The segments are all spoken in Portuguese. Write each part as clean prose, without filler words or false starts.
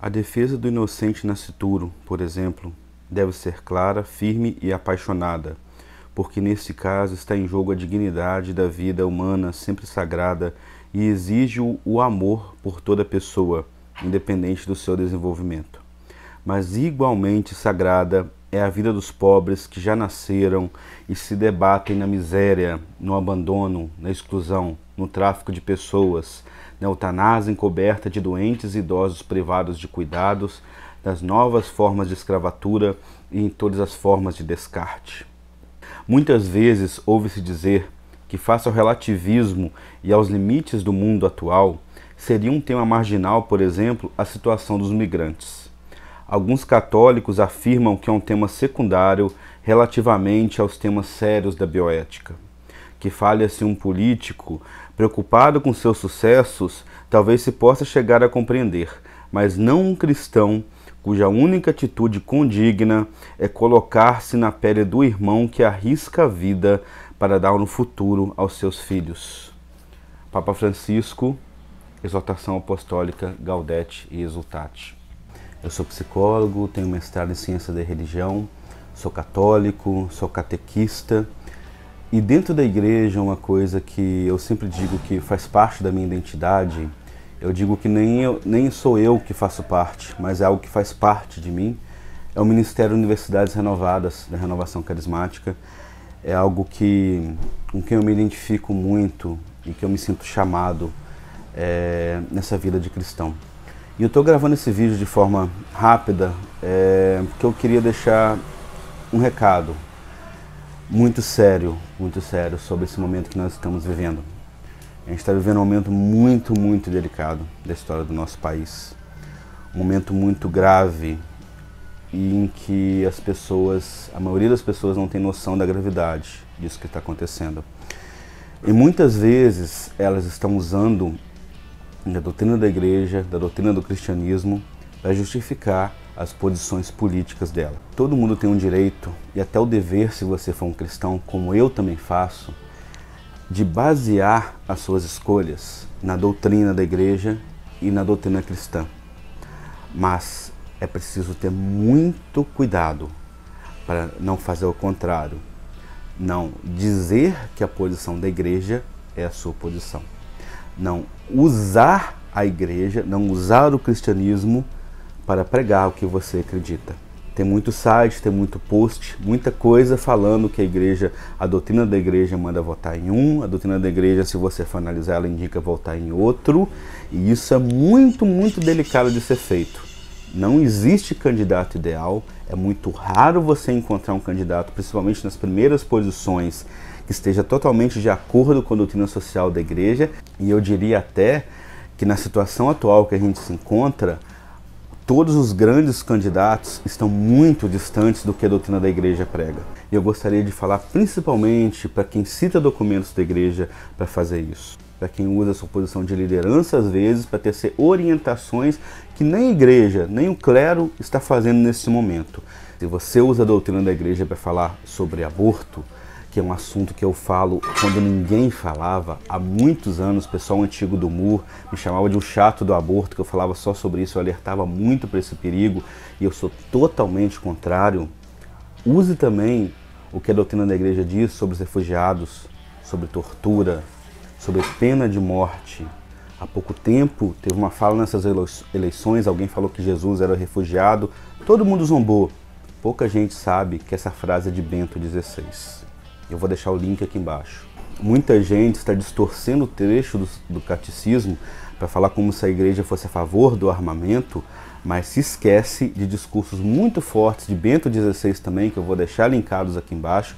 A defesa do inocente nascituro, por exemplo, deve ser clara, firme e apaixonada, porque nesse caso está em jogo a dignidade da vida humana sempre sagrada e exige o amor por toda pessoa, independente do seu desenvolvimento. Mas igualmente sagrada é a vida dos pobres que já nasceram e se debatem na miséria, no abandono, na exclusão, no tráfico de pessoas, na eutanásia encoberta de doentes e idosos privados de cuidados, das novas formas de escravatura e em todas as formas de descarte. Muitas vezes ouve-se dizer que, face ao relativismo e aos limites do mundo atual, seria um tema marginal, por exemplo, a situação dos migrantes. Alguns católicos afirmam que é um tema secundário relativamente aos temas sérios da bioética. Que falha-se um político preocupado com seus sucessos, talvez se possa chegar a compreender, mas não um cristão cuja única atitude condigna é colocar-se na pele do irmão que arrisca a vida para dar no futuro aos seus filhos. Papa Francisco, Exortação Apostólica Gaudete e Exultate. Eu sou psicólogo, tenho mestrado em Ciência da Religião, sou católico, sou catequista, e dentro da igreja uma coisa que eu sempre digo que faz parte da minha identidade, eu digo que nem sou eu que faço parte, mas é algo que faz parte de mim, é o Ministério Universidades Renovadas, da Renovação Carismática. É algo com quem eu me identifico muito e que eu me sinto chamado nessa vida de cristão. E eu estou gravando esse vídeo de forma rápida porque eu queria deixar um recado muito sério sobre esse momento que nós estamos vivendo. A gente está vivendo um momento muito delicado da história do nosso país. Um momento muito grave e em que a maioria das pessoas não tem noção da gravidade disso que está acontecendo. E muitas vezes elas estão usando da doutrina da igreja, da doutrina do cristianismo, para justificar as posições políticas dela. Todo mundo tem um direito, e até o dever, se você for um cristão, como eu também faço, de basear as suas escolhas na doutrina da igreja e na doutrina cristã. Mas é preciso ter muito cuidado para não fazer o contrário. Não dizer que a posição da igreja é a sua posição. Não usar a igreja, não usar o cristianismo para pregar o que você acredita. Tem muito site, tem muito post, muita coisa falando que a doutrina da igreja manda votar em um, a doutrina da igreja, se você for analisar, ela indica votar em outro, e isso é muito delicado de ser feito. Não existe candidato ideal, é muito raro você encontrar um candidato, principalmente nas primeiras posições, que esteja totalmente de acordo com a doutrina social da igreja, e eu diria até que na situação atual que a gente se encontra, todos os grandes candidatos estão muito distantes do que a doutrina da igreja prega. E eu gostaria de falar principalmente para quem cita documentos da igreja para fazer isso. Para quem usa a sua posição de liderança, às vezes, para tecer orientações que nem a igreja, nem o clero está fazendo nesse momento. Se você usa a doutrina da igreja para falar sobre aborto, que é um assunto que eu falo quando ninguém falava, há muitos anos, o pessoal antigo do MUR me chamava de um chato do aborto, que eu falava só sobre isso, eu alertava muito para esse perigo, e eu sou totalmente contrário. Use também o que a doutrina da igreja diz sobre os refugiados, sobre tortura, sobre pena de morte. Há pouco tempo teve uma fala nessas eleições, alguém falou que Jesus era refugiado, todo mundo zombou. Pouca gente sabe que essa frase é de Bento XVI. Eu vou deixar o link aqui embaixo. Muita gente está distorcendo o trecho do catecismo para falar como se a igreja fosse a favor do armamento, mas se esquece de discursos muito fortes de Bento XVI também, que eu vou deixar linkados aqui embaixo,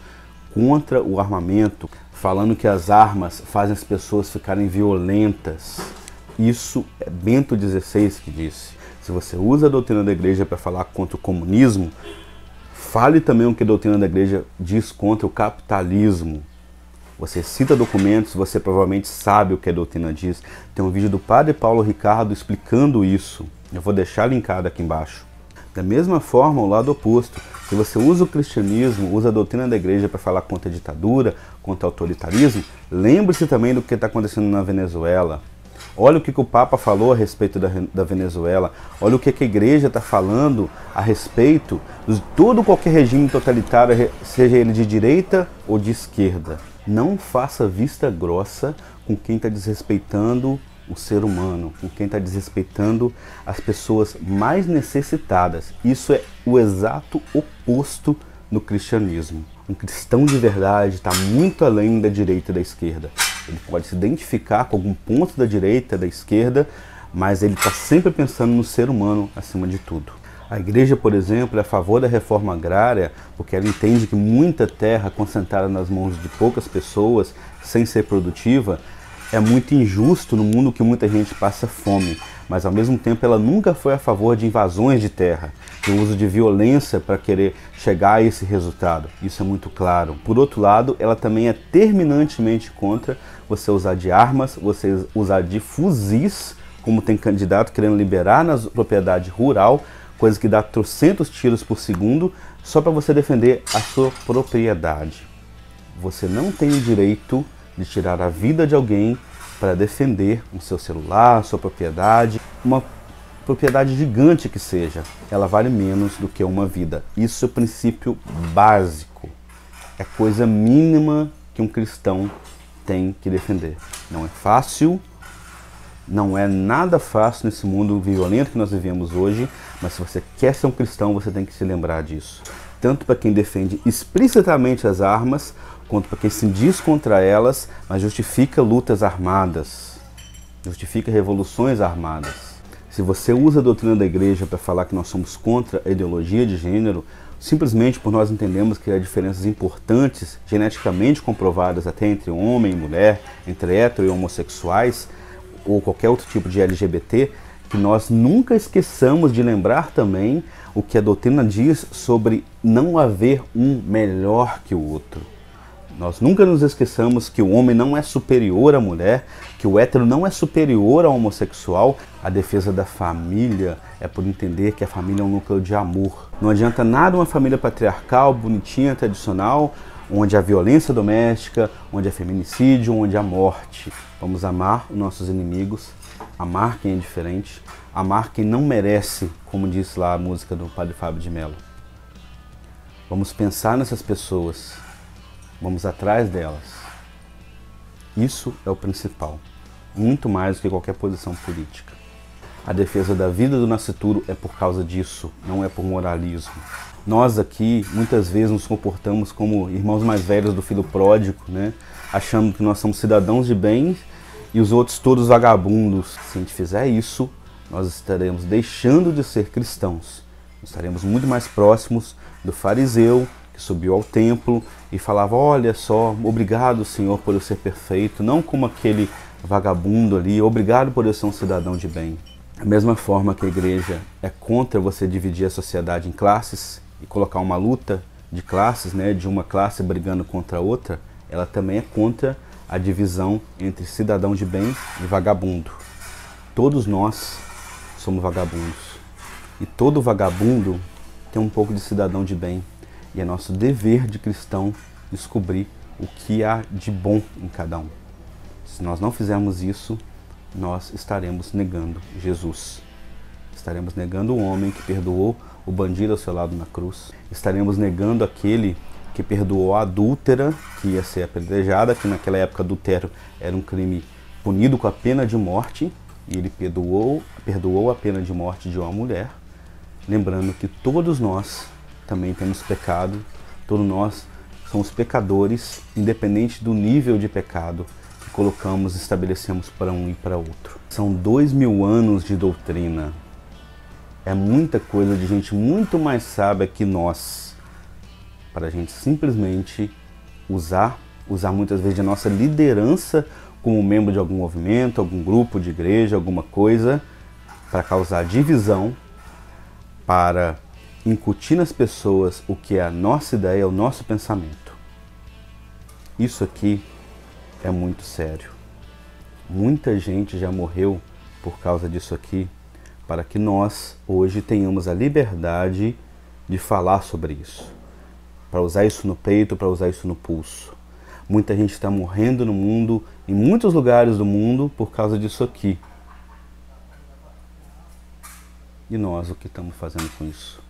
contra o armamento, falando que as armas fazem as pessoas ficarem violentas. Isso é Bento XVI que disse. Se você usa a doutrina da igreja para falar contra o comunismo, fale também o que a doutrina da igreja diz contra o capitalismo. Você cita documentos, você provavelmente sabe o que a doutrina diz. Tem um vídeo do padre Paulo Ricardo explicando isso. Eu vou deixar linkado aqui embaixo. Da mesma forma, o lado oposto. Se você usa o cristianismo, usa a doutrina da igreja para falar contra a ditadura, contra o autoritarismo, lembre-se também do que está acontecendo na Venezuela. Olha o que o Papa falou a respeito da Venezuela. Olha o que a igreja está falando a respeito de todo qualquer regime totalitário, seja ele de direita ou de esquerda. Não faça vista grossa com quem está desrespeitando o ser humano, com quem está desrespeitando as pessoas mais necessitadas. Isso é o exato oposto do cristianismo. Um cristão de verdade está muito além da direita e da esquerda. Ele pode se identificar com algum ponto da direita, da esquerda, mas ele está sempre pensando no ser humano acima de tudo. A igreja, por exemplo, é a favor da reforma agrária porque ela entende que muita terra concentrada nas mãos de poucas pessoas, sem ser produtiva, é muito injusto no mundo que muita gente passa fome, mas ao mesmo tempo ela nunca foi a favor de invasões de terra, do uso de violência para querer chegar a esse resultado. Isso é muito claro. Por outro lado, ela também é terminantemente contra você usar de armas, você usar de fuzis, como tem candidato querendo liberar na propriedade rural, coisa que dá trocentos tiros por segundo, só para você defender a sua propriedade. Você não tem o direito de tirar a vida de alguém para defender o seu celular, a sua propriedade, uma propriedade gigante que seja, ela vale menos do que uma vida. Isso é o princípio básico, é coisa mínima que um cristão tem que defender. Não é fácil, não é nada fácil nesse mundo violento que nós vivemos hoje, mas se você quer ser um cristão, você tem que se lembrar disso. Tanto para quem defende explicitamente as armas, quanto para quem se diz contra elas, mas justifica lutas armadas, justifica revoluções armadas. Se você usa a doutrina da igreja para falar que nós somos contra a ideologia de gênero, simplesmente por nós entendemos que há diferenças importantes, geneticamente comprovadas até entre homem e mulher, entre hétero e homossexuais, ou qualquer outro tipo de LGBT, que nós nunca esqueçamos de lembrar também o que a doutrina diz sobre não haver um melhor que o outro. Nós nunca nos esqueçamos que o homem não é superior à mulher, que o hétero não é superior ao homossexual. A defesa da família é por entender que a família é um núcleo de amor. Não adianta nada uma família patriarcal, bonitinha, tradicional, onde há violência doméstica, onde há feminicídio, onde há morte. Vamos amar os nossos inimigos, amar quem é diferente, amar quem não merece, como diz lá a música do Padre Fábio de Mello. Vamos pensar nessas pessoas. Vamos atrás delas. Isso é o principal, muito mais do que qualquer posição política. A defesa da vida do nascituro é por causa disso, não é por moralismo. Nós aqui, muitas vezes, nos comportamos como irmãos mais velhos do filho pródigo, né? Achando que nós somos cidadãos de bem e os outros todos vagabundos. Se a gente fizer isso, nós estaremos deixando de ser cristãos. Estaremos muito mais próximos do fariseu, subiu ao templo e falava: olha só, obrigado, Senhor, por eu ser perfeito, não como aquele vagabundo ali, obrigado por eu ser um cidadão de bem. Da mesma forma que a igreja é contra você dividir a sociedade em classes e colocar uma luta de classes, né, de uma classe brigando contra a outra, ela também é contra a divisão entre cidadão de bem e vagabundo. Todos nós somos vagabundos e todo vagabundo tem um pouco de cidadão de bem. E é nosso dever de cristão descobrir o que há de bom em cada um. Se nós não fizermos isso, nós estaremos negando Jesus. Estaremos negando o homem que perdoou o bandido ao seu lado na cruz. Estaremos negando aquele que perdoou a adúltera, que ia ser apedrejada, que naquela época adultério era um crime punido com a pena de morte, e ele perdoou a pena de morte de uma mulher, lembrando que todos nós também temos pecado, todos nós somos pecadores, independente do nível de pecado que colocamos, estabelecemos para um e para outro. São 2000 anos de doutrina. É muita coisa de gente muito mais sábia que nós, para a gente simplesmente usar muitas vezes a nossa liderança como membro de algum movimento, algum grupo de igreja, alguma coisa, para causar divisão, para incutir nas pessoas o que é a nossa ideia, o nosso pensamento. Isso aqui é muito sério. Muita gente já morreu por causa disso aqui, para que nós hoje tenhamos a liberdade de falar sobre isso, para usar isso no peito, para usar isso no pulso. Muita gente está morrendo no mundo, em muitos lugares do mundo, por causa disso aqui. E nós, o que estamos fazendo com isso?